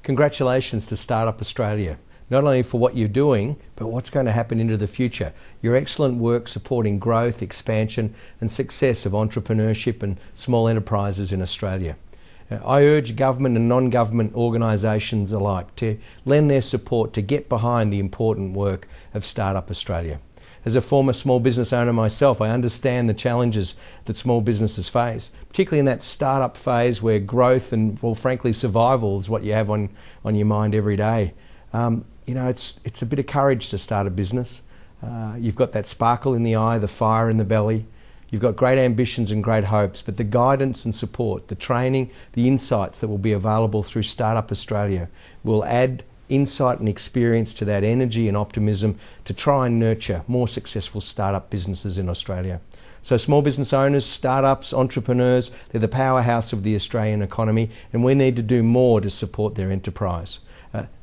Congratulations to Startup Australia, not only for what you're doing, but what's going to happen into the future. Your excellent work supporting growth, expansion and success of entrepreneurship and small enterprises in Australia. I urge government and non-government organisations alike to lend their support to get behind the important work of Startup Australia. As a former small business owner myself, I understand the challenges that small businesses face, particularly in that startup phase where growth and, well, frankly, survival is what you have on your mind every day. It's a bit of courage to start a business. You've got that sparkle in the eye, the fire in the belly. You've got great ambitions and great hopes, but the guidance and support, the training, the insights that will be available through Startup Australia will add insight and experience to that energy and optimism to try and nurture more successful startup businesses in Australia. So small business owners, startups, entrepreneurs, they're the powerhouse of the Australian economy, and we need to do more to support their enterprise.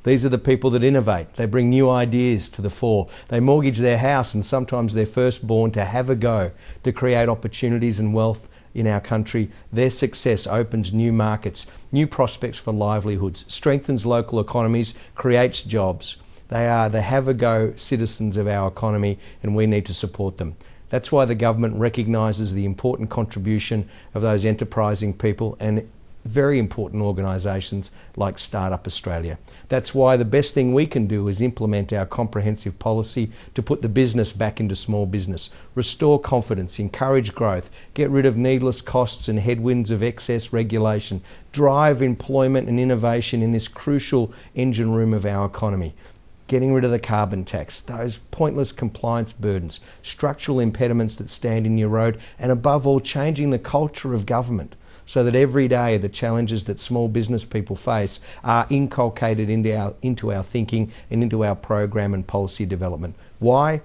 These are the people that innovate. They bring new ideas to the fore. They mortgage their house and sometimes their firstborn to have a go, to create opportunities and wealth in our country. Their success opens new markets, new prospects for livelihoods, strengthens local economies, creates jobs. They are the have-a-go citizens of our economy, and we need to support them. That's why the government recognises the important contribution of those enterprising people and very important organisations like Startup Australia. That's why the best thing we can do is implement our comprehensive policy to put the business back into small business, restore confidence, encourage growth, get rid of needless costs and headwinds of excess regulation, drive employment and innovation in this crucial engine room of our economy. Getting rid of the carbon tax, those pointless compliance burdens, structural impediments that stand in your road, and above all, changing the culture of government so that every day the challenges that small business people face are inculcated into our thinking and into our program and policy development. Why?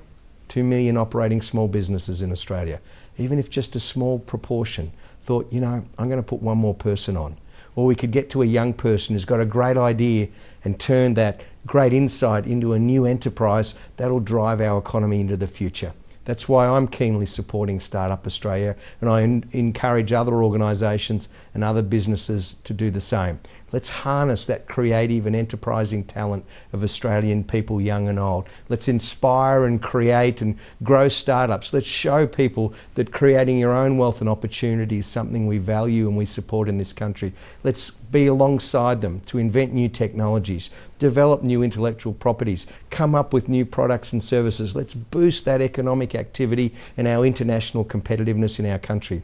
2 million operating small businesses in Australia. Even if just a small proportion thought, I'm going to put one more person on. Or we could get to a young person who's got a great idea and turn that great insight into a new enterprise that'll drive our economy into the future. That's why I'm keenly supporting Startup Australia, and I encourage other organisations and other businesses to do the same. Let's harness that creative and enterprising talent of Australian people, young and old. Let's inspire and create and grow startups. Let's show people that creating your own wealth and opportunity is something we value and we support in this country. Let's be alongside them to invent new technologies, develop new intellectual properties, come up with new products and services. Let's boost that economic activity and our international competitiveness in our country.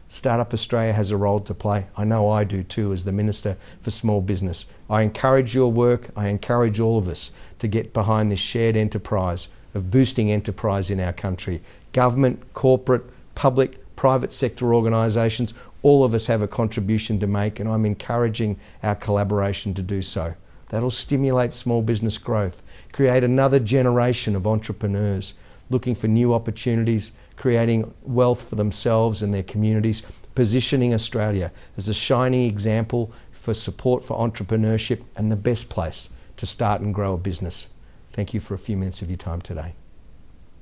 Startup Australia has a role to play. I know I do too, as the Minister for Small Business. I encourage your work. I encourage all of us to get behind this shared enterprise of boosting enterprise in our country. Government, corporate, public, private sector organisations, all of us have a contribution to make, and I'm encouraging our collaboration to do so. That'll stimulate small business growth, create another generation of entrepreneurs looking for new opportunities, creating wealth for themselves and their communities, positioning Australia as a shining example for support for entrepreneurship and the best place to start and grow a business. Thank you for a few minutes of your time today.